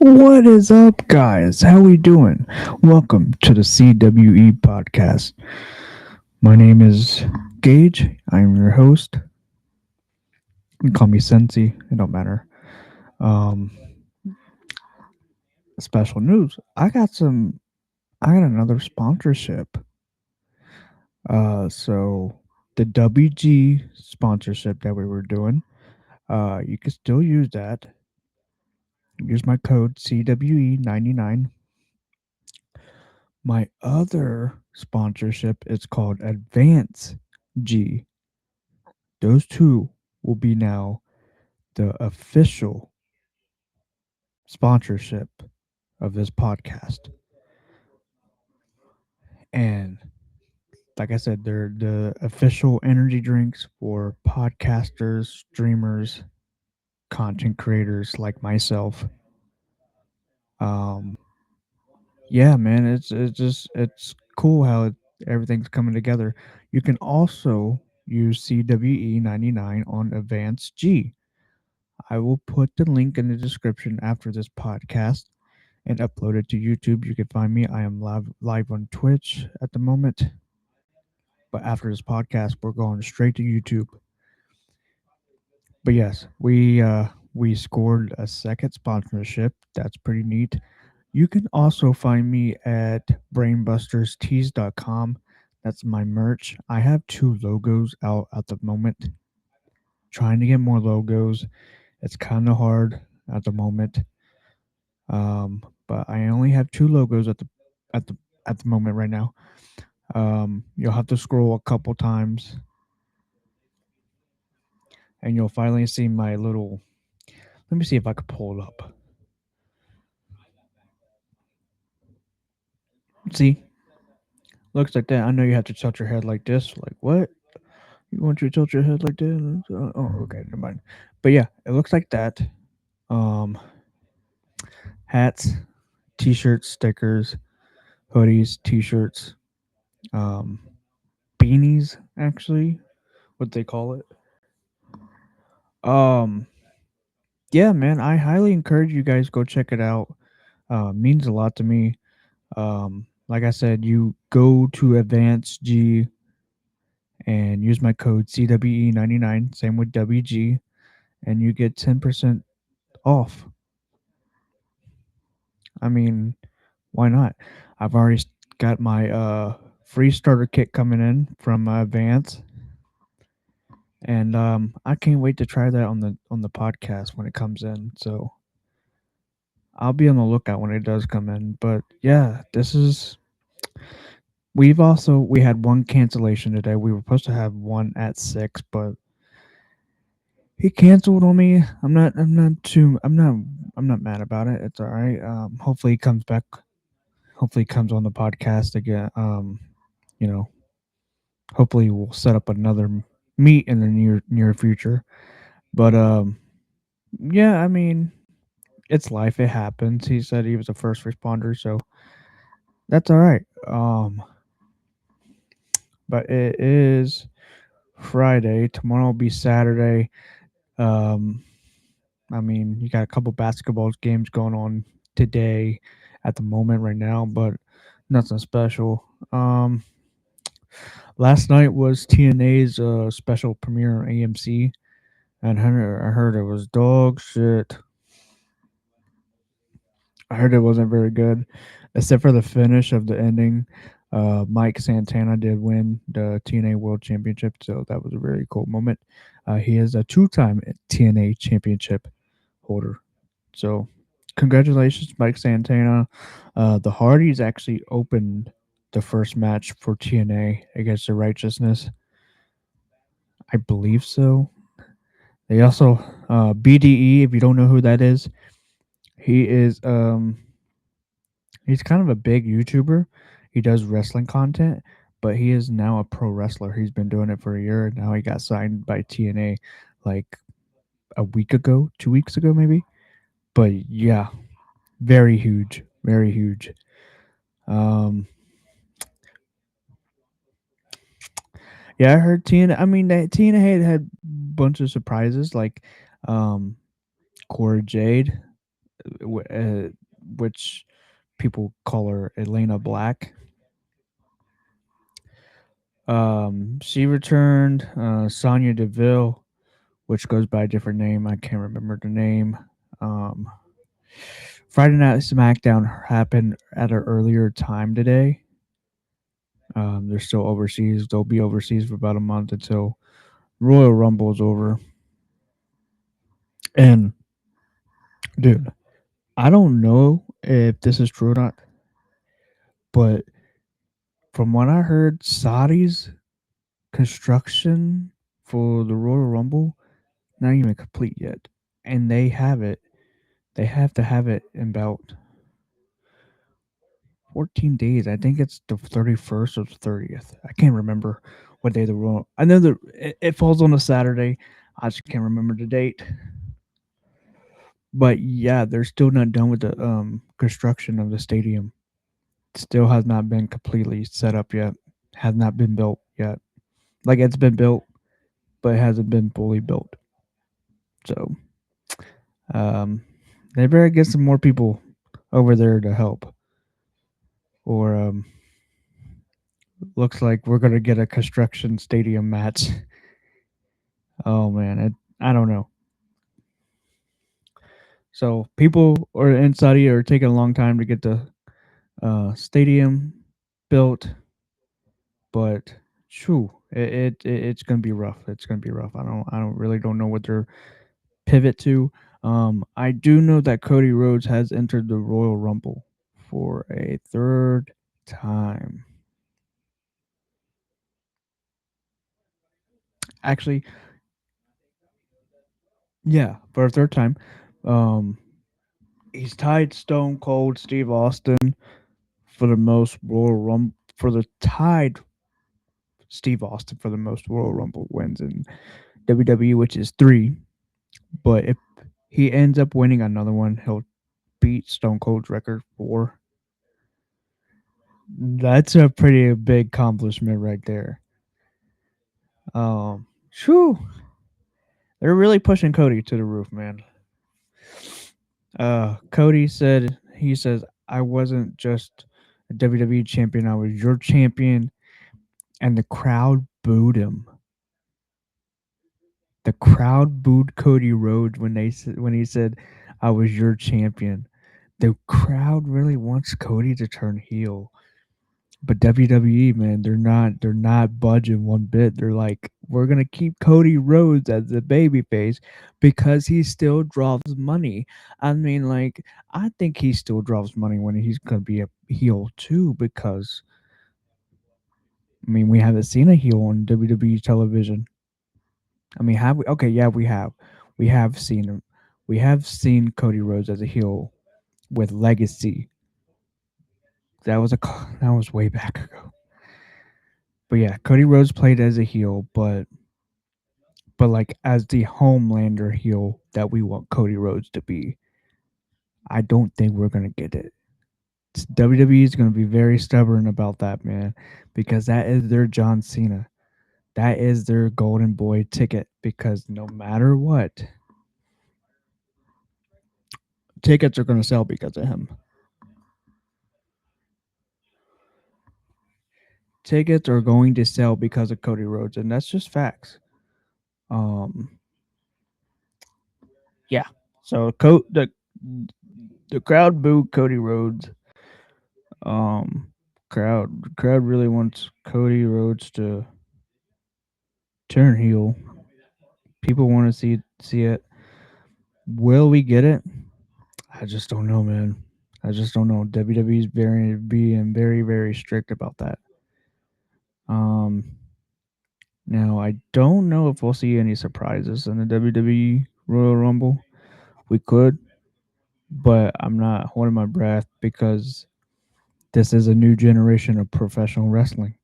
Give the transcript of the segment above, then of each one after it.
What is up, guys? How we doing? Welcome to the CWE podcast. My name is Gage. I'm your host. You can call me Sensi. It don't matter. Um, Special news. I got another sponsorship. So the WG sponsorship that we were doing. You can still use that. Use my code CWE99. My other sponsorship is called Advance G. Those two will be now the official sponsorship of this podcast. And like I said, they're the official energy drinks for podcasters, streamers, content creators like myself. Um, yeah, man, it's cool how everything's coming together. You can also use CWE99 on Advance G. I will put the link in the description after this podcast and upload it to YouTube. You can find me. I am live on Twitch at the moment, but after this podcast, we're going straight to YouTube. But yes, we scored a second sponsorship. That's pretty neat. You can also find me at brainbusterstees.com. That's my merch. I have two logos out at the moment. Trying to get more logos. It's kind of hard at the moment. But I only have two logos at the at the moment right now. You'll have to scroll a couple times, and you'll finally see my little. Let me see if I can pull it up. See, looks like that. I know you have to tilt your head like this. Like what? You want you to tilt your head like that? Oh, okay, never mind. But yeah, it looks like that. Um, Hats, t-shirts, stickers, hoodies, t-shirts, um, beanies. Actually, what they call it. Um, yeah, man, I highly encourage you guys go check it out. Means a lot to me. Like I said, you go to Advance G and use my code CWE99. Same with WG, and you get 10% off. I mean, why not? I've already got my free starter kit coming in from Advance, and I can't wait to try that on the podcast when it comes in. So I'll be on the lookout when it does come in. But yeah, this is we had one cancellation today. We were supposed to have one at 6, but he canceled on me. I'm not mad about it. It's all right. Hopefully he comes back. Hopefully he comes on the podcast again. You know, hopefully we'll set up another meet in the near future. But yeah, I mean, it's life. It happens. He said he was a first responder, so that's all right. But it is Friday. Tomorrow will be Saturday. Um, I mean, you got a couple basketball games going on today at the moment right now, but nothing special. Last night was TNA's special premiere on AMC, and I heard it was dog shit. I heard it wasn't very good, except for the finish of the ending. Mike Santana did win the TNA World Championship, so that was a very cool moment. He is a two-time TNA Championship holder. So, congratulations, Mike Santana. The Hardys actually opened the first match for TNA against the Righteousness. I believe so. They also BDE. If you don't know who that is, he is he's kind of a big YouTuber. He does wrestling content, but he is now a pro wrestler. He's been doing it for a year. Now he got signed by TNA like a week ago, 2 weeks ago, maybe. But yeah, very huge, very huge. Um, yeah, I heard TNA. I mean, that TNA had a bunch of surprises like um, Cora Jade. w- uh, which people call her Elena Black. She returned. Sonya Deville, which goes by a different name. I can't remember the name. Um, Friday Night SmackDown happened at an earlier time today. They're still overseas. They'll be overseas for about a month until Royal Rumble is over. And dude, I don't know if this is true or not, but from what I heard, Saudi's construction for the Royal Rumble not even complete yet, and they have it. They have to have it in about 14 days. I think it's the 31st or 30th. I can't remember what day the Royal. I know that it falls on a Saturday. I just can't remember the date. But yeah, they're still not done with the construction of the stadium. Still has not been completely set up yet. Has not been built yet. Like it's been built, but it hasn't been fully built. So um, they better get some more people over there to help, or looks like we're gonna get a construction stadium match. Oh man, I don't know. So people or in Saudi are taking a long time to get the stadium built, but shoo, it's gonna be rough. It's gonna be rough. I don't really don't know what their pivot to. I do know that Cody Rhodes has entered the Royal Rumble for a third time. Actually, yeah, for a third time. Um, he's tied Stone Cold Steve Austin for the most Royal Rumble for the tied Steve Austin for the most Royal Rumble wins in WWE, which is three. But if he ends up winning another one, he'll beat Stone Cold's record four. That's a pretty big accomplishment right there. Shoo, they're really pushing Cody to the roof, man. Cody said he says I wasn't just a WWE champion, I was your champion, and the crowd booed him. The crowd booed Cody Rhodes when when he said I was your champion. The crowd really wants Cody to turn heel. But WWE, man, they're not budging one bit. They're like, we're gonna keep Cody Rhodes as the baby face because he still draws money. I mean, like, I think he still draws money when he's gonna be a heel too, because I mean we haven't seen a heel on WWE television. I mean, have we? Okay, yeah, we have. We have seen him. We have seen Cody Rhodes as a heel with Legacy. That was way back ago. But yeah, Cody Rhodes played as a heel, but like as the Homelander heel that we want Cody Rhodes to be, I don't think we're gonna get it. WWE is gonna be very stubborn about that, man, because that is their John Cena. That is their golden boy ticket. Because no matter what, tickets are gonna sell because of him. Tickets are going to sell because of Cody Rhodes, and that's just facts. Um, yeah. So the crowd booed Cody Rhodes. Um, crowd really wants Cody Rhodes to turn heel. People want to see it. Will we get it? I just don't know, man. I just don't know. WWE's being very strict about that. Um, Now I don't know if we'll see any surprises in the WWE Royal Rumble. We could, but I'm not holding my breath because this is a new generation of professional wrestling.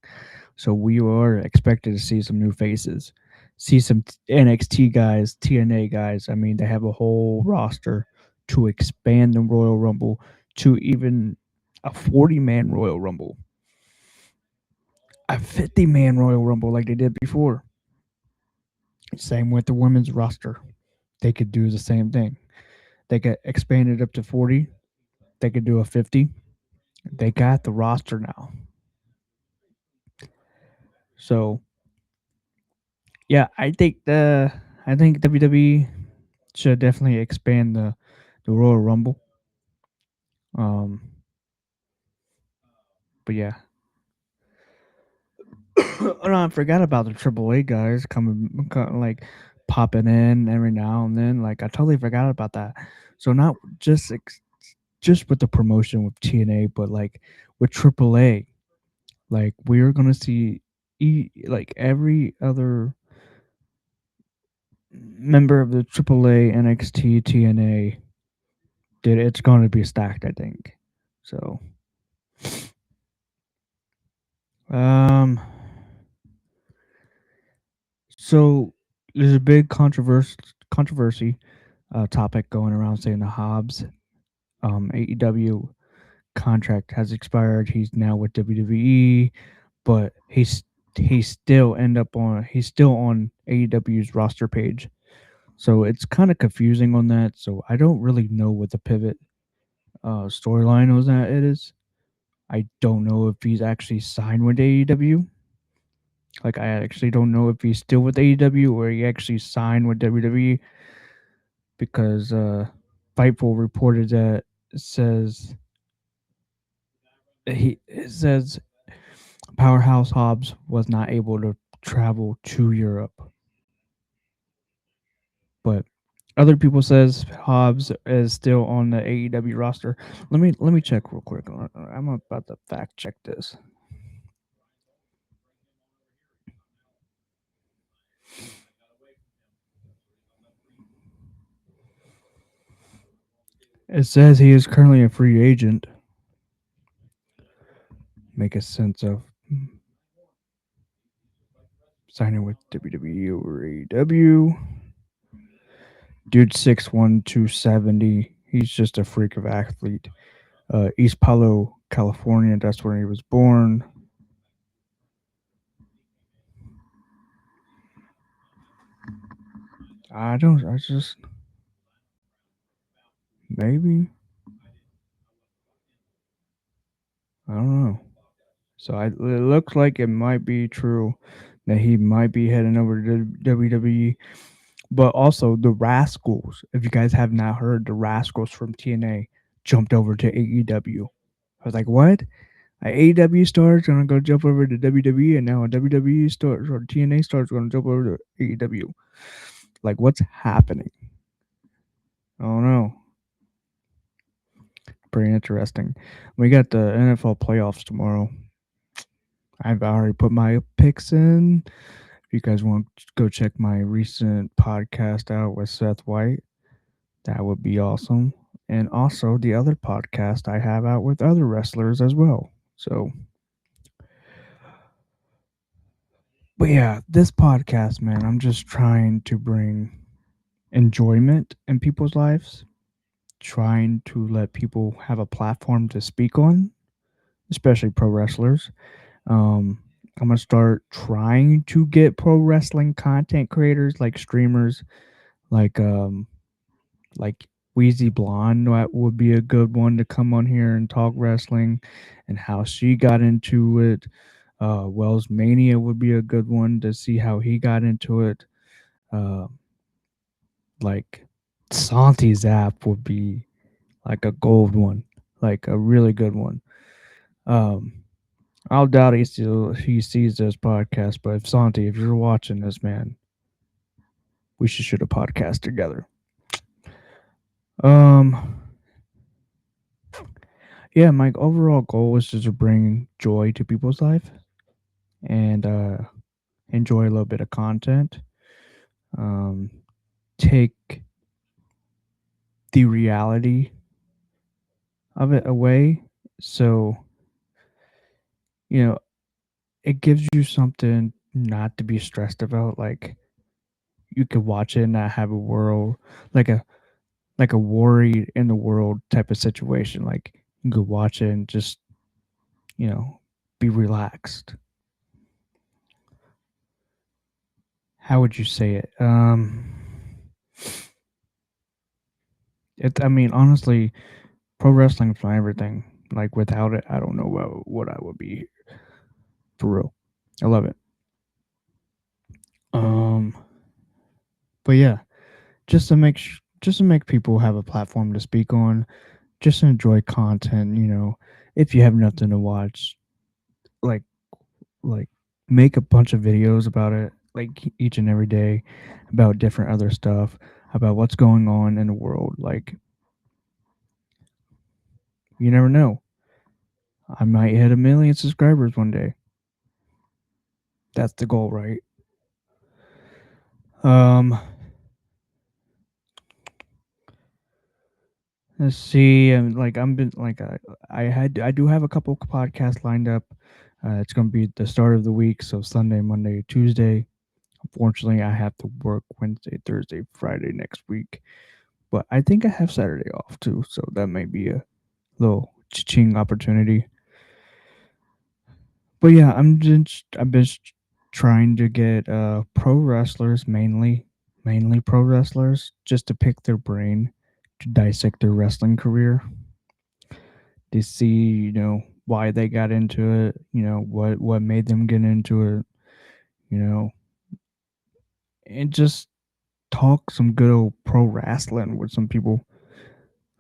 So we are expected to see some new faces, see some NXT guys, TNA guys. I mean, they have a whole roster to expand the Royal Rumble to even a 40-man Royal Rumble, a 50-man Royal Rumble like they did before. Same with the women's roster. They could do the same thing. They get expanded up to 40. They could do a 50. They got the roster now. So yeah, I think WWE should definitely expand the Royal Rumble. Um, but yeah, oh no, I forgot about the AAA guys like popping in every now and then. Like I totally forgot about that. So not just with the promotion with TNA, but like with AAA, like we're gonna see like every other member of the AAA, NXT, TNA. Dude, it's going to be stacked. I think. So, um, so there's a big controversy topic going around saying the Hobbs AEW contract has expired. He's now with WWE, but he's still on AEW's roster page. So it's kind of confusing on that. So I don't really know what the pivot storyline was that it is. I don't know if he's actually signed with AEW. Like I actually don't know if he's still with AEW or he actually signed with WWE because Fightful reported that it says Powerhouse Hobbs was not able to travel to Europe, but other people says Hobbs is still on the AEW roster. Let me check real quick. I'm about to fact check this. It says he is currently a free agent. Make a sense of signing with WWE or AEW. Dude, 6'1", 270. He's just a freak of athlete. East Palo, California. That's where he was born. I don't. I just maybe. I don't know. It looks like it might be true that he might be heading over to WWE. But also the Rascals. If you guys have not heard, the Rascals from TNA jumped over to AEW. I was like, what? A AEW star is gonna go jump over to WWE, and now a WWE star or TNA star is gonna jump over to AEW. Like, what's happening? Oh no, pretty interesting. We got the NFL playoffs tomorrow. I've already put my picks in. If you guys want to go check my recent podcast out with Seth White, that would be awesome. And also the other podcast I have out with other wrestlers as well. So, but yeah, this podcast, man, I'm just trying to bring enjoyment in people's lives, trying to let people have a platform to speak on, especially pro wrestlers. Um, I'm gonna start trying to get pro wrestling content creators like streamers, like like Wheezy Blonde. That would be a good one to come on here and talk wrestling and how she got into it. Wells Mania would be a good one to see how he got into it. Uh, like Santi's app would be like a gold one, like a really good one. Um, I'll doubt he sees this podcast, but if Santi, if you're watching this, man, we should shoot a podcast together. Um, yeah, my overall goal is just to bring joy to people's life and enjoy a little bit of content. Um, take the reality of it away, so you know it gives you something not to be stressed about. Like you could watch it and not have a world like a worried in the world type of situation. Like you could watch it and just you know be relaxed. How would you say it? I mean, honestly, pro wrestling's my everything. Like without it, I don't know what I would be for real. I love it. Um, but yeah, just to make people have a platform to speak on, just enjoy content. If you have nothing to watch, like like make a bunch of videos about it, like each and every day, about different other stuff, about what's going on in the world. Like you never know, I might hit 1 million subscribers one day. That's the goal, right? Um, let's see. Like I'm been like I do have a couple podcasts lined up. It's gonna be the start of the week, so Sunday, Monday, Tuesday. Unfortunately, I have to work Wednesday, Thursday, Friday next week, but I think I have Saturday off too, so that may be a little ching opportunity. But yeah, I'm just trying to get pro wrestlers, mainly pro wrestlers, just to pick their brain, to dissect their wrestling career, to see, why they got into it, what made them get into it, you know, and just talk some good old pro wrestling with some people.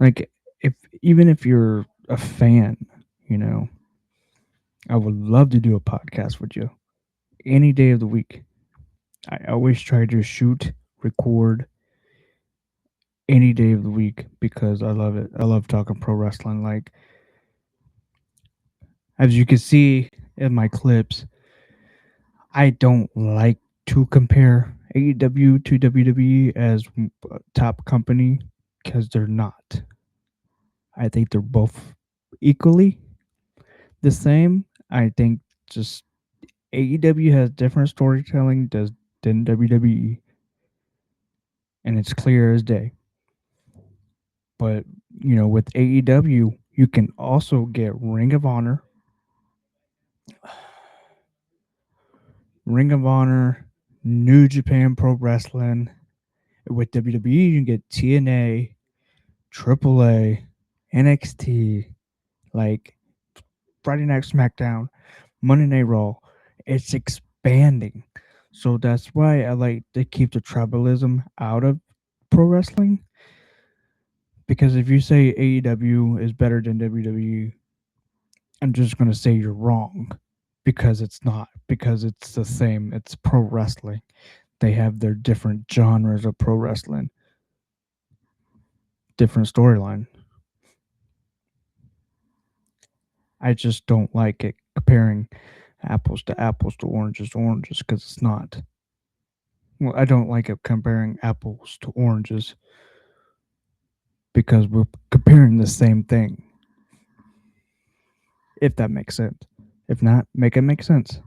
Like if even if you're a fan, you know, I would love to do a podcast with you any day of the week. I always try to shoot, record any day of the week because I love it. I love talking pro wrestling. Like as you can see in my clips, I don't like to compare AEW to WWE as a top company because they're not. I think they're both equally the same. I think just AEW has different storytelling than WWE, and it's clear as day. But with AEW, you can also get Ring of Honor, New Japan Pro Wrestling. With WWE, you can get TNA, AAA, NXT, like Friday Night SmackDown, Monday Night Raw. It's expanding. So that's why I like to keep the tribalism out of pro wrestling. Because if you say AEW is better than WWE, I'm just going to say you're wrong. Because it's not. Because it's the same. It's pro wrestling. They have their different genres of pro wrestling, different storyline. I just don't like it comparing apples to oranges because it's not. Well, I don't like it comparing apples to oranges because we're comparing the same thing. If that makes sense. If not, make it make sense.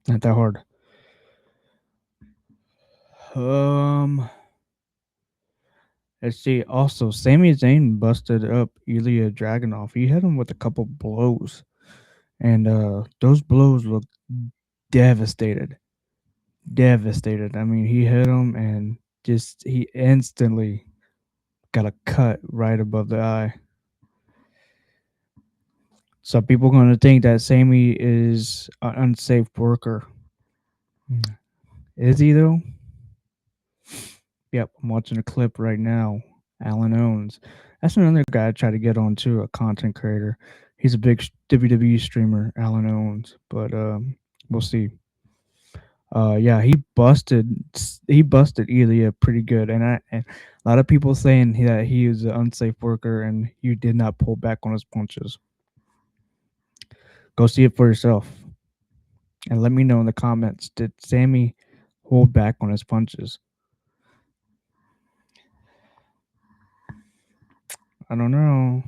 Not that hard. Um, let's see. Also, Sami Zayn busted up Ilya Dragunov. He hit him with a couple blows, and those blows look devastated. Devastated. I mean, he hit him and just he instantly got a cut right above the eye. So people going to think that Sammy is an unsafe worker. Is he though? Yep, I'm watching a clip right now. Alan Owens. That's another guy I try to get on too, a content creator. He's a big WWE streamer, Alan Owens. But we'll see. Yeah, he busted Ilya pretty good, and a lot of people saying that he is an unsafe worker and he did not pull back on his punches. Go see it for yourself, and let me know in the comments. Did Sammy hold back on his punches? I don't know,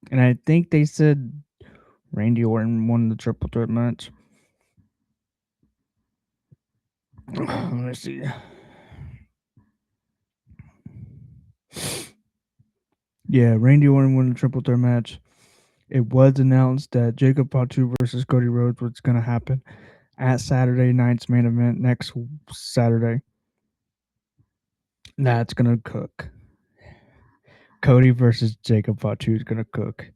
and I think they said Randy Orton won the triple threat match. Let me see. Yeah, Randy Orton won the triple threat match. It was announced that Jacob Fatu versus Cody Rhodes was going to happen at Saturday night's main event next Saturday. That's gonna cook. Cody versus Jacob Fatu is gonna cook.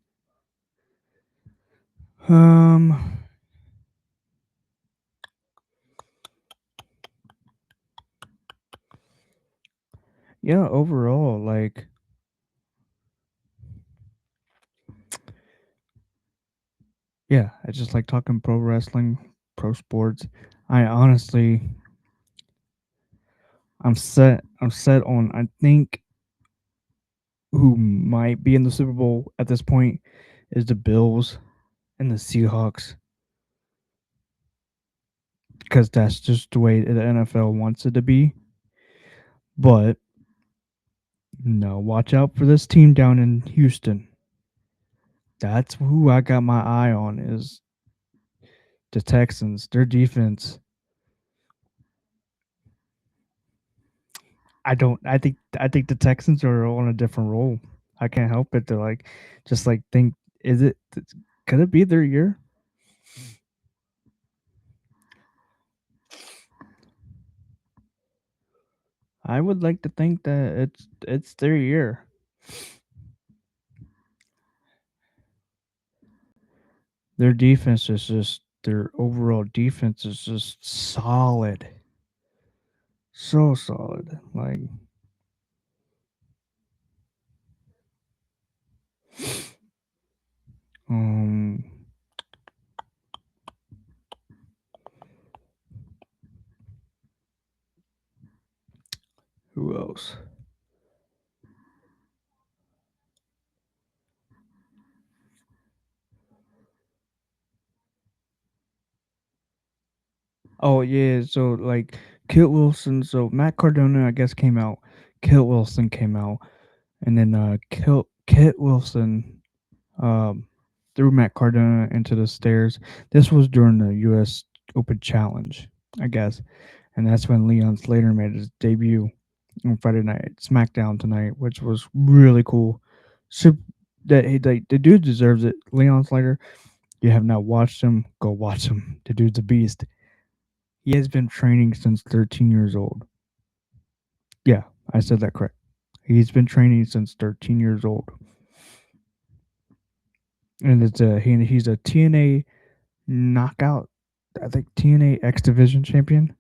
Um, yeah, overall, like, yeah, I just like talking pro wrestling, pro sports. I honestly, I'm set on. I think who might be in the Super Bowl at this point is the Bills and the Seahawks because that's just the way the NFL wants it to be. But no, watch out for this team down in Houston. That's who I got my eye on is the Texans. Their defense. I think the Texans are on a different role. I can't help it to like just like think is it could it be their year? I would like to think that it's their year. Their defense is just their overall defense is just solid. So solid. Like um who else? Oh yeah, so like Kit Wilson, so Matt Cardona I guess came out, Kit Wilson came out, and then Kit Wilson um threw Matt Cardona into the stairs. This was during the US Open Challenge, I guess. And that's when Leon Slater made his debut on Friday night SmackDown tonight, which was really cool. So that the dude deserves it. Leon Slater, you have not watched him, go watch him. The dude's a beast. He has been training since 13 years old. Yeah, I said that correct. He's been training since 13 years old, and he's a TNA knockout. I think TNA X Division champion.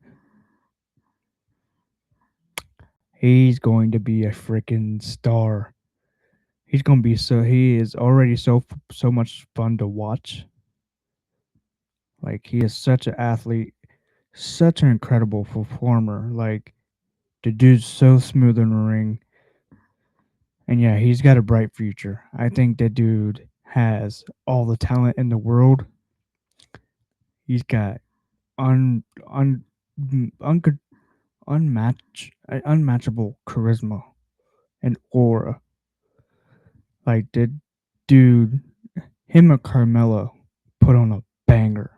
He's going to be a freaking star. He's going to be he is already so much fun to watch. Like he is such an athlete, such an incredible performer. Like the dude's so smooth in the ring. And yeah, he's got a bright future. I think that dude has all the talent in the world. He's got un, un, un, unmatchable charisma and aura. Like the dude, him and Carmella put on a banger,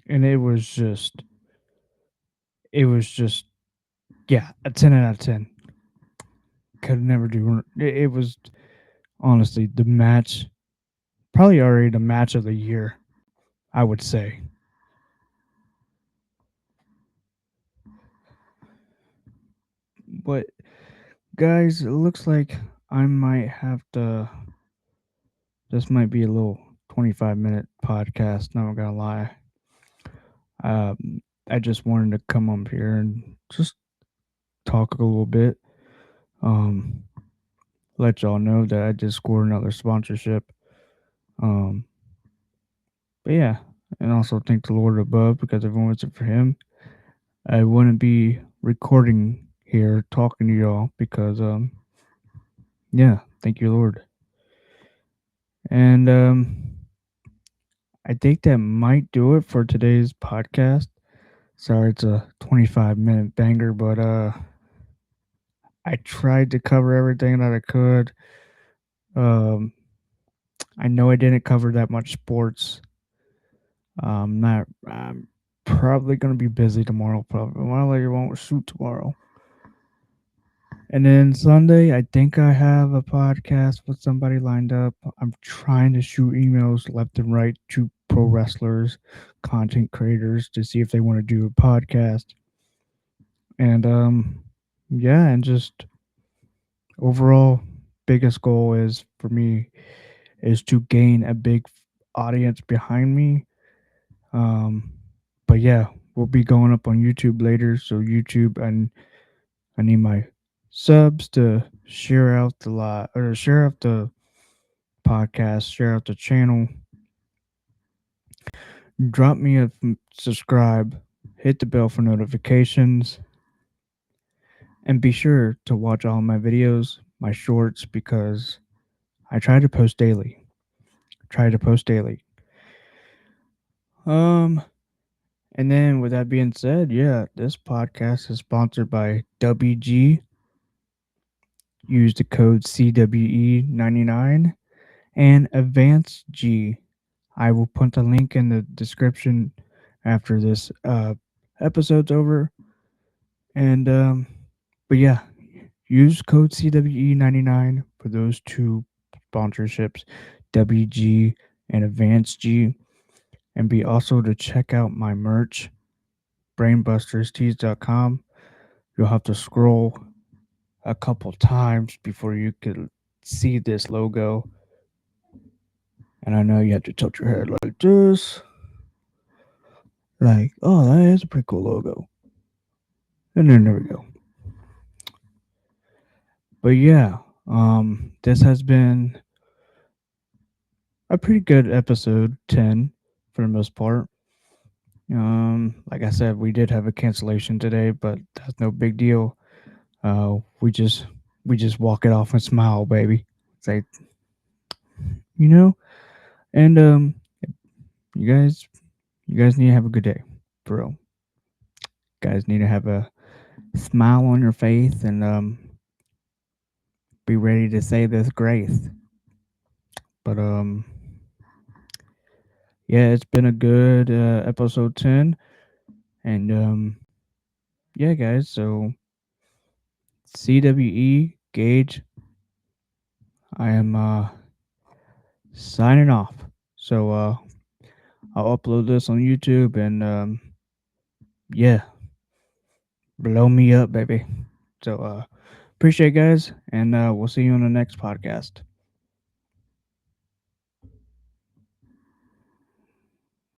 and it was just yeah, a 10 out of 10. Could never do. It was honestly the match, probably already the match of the year. I would say. But guys, it looks like I might have to. This might be a little 25-minute podcast. Not gonna lie. I just wanted to come up here and just talk a little bit. Um, let y'all know that I just scored another sponsorship. Um, but yeah, and also thank the Lord above because if it wasn't for Him, I wouldn't be recording here talking to y'all because yeah, thank you Lord. And I think that might do it for today's podcast. Sorry, it's a 25-minute banger, but I tried to cover everything that I could. Um, I know I didn't cover that much sports. Not. I'm probably gonna be busy tomorrow. Probably. Well, I won't shoot tomorrow. And then Sunday, I think I have a podcast with somebody lined up. I'm trying to shoot emails left and right to pro wrestlers, content creators to see if they want to do a podcast. And yeah, and just overall biggest goal is for me is to gain a big audience behind me. Um, but yeah, we'll be going up on YouTube later. So YouTube, and I need my subs to share out the lot or share out the podcast, share out the channel, drop me a subscribe, hit the bell for notifications, and be sure to watch all my videos, my shorts, because I try to post daily. Try to post daily. Um, and then with that being said, yeah, this podcast is sponsored by WG. Use the code CWE99 and Advance G. I will put the link in the description after this episode's over. And but yeah, use code CWE99 for those two sponsorships, WG and Advance G. And be also to check out my merch, brainbusterstees.com. You'll have to scroll a couple times before you can see this logo. And I know you have to tilt your head like this. Like, oh, that is a pretty cool logo. And then there we go. But yeah, this has been a pretty good episode 10 for the most part. Like I said, we did have a cancellation today, but that's no big deal. We just walk it off and smile, baby. It's like, you know, and you guys, you guys need to have a good day, for real. Guys need to have a smile on your face and be ready to say this grace. But yeah, it's been a good episode 10, and yeah, guys. So CWE Gage, I am signing off. So I'll upload this on YouTube, and yeah, blow me up, baby. So appreciate it, guys, and we'll see you on the next podcast.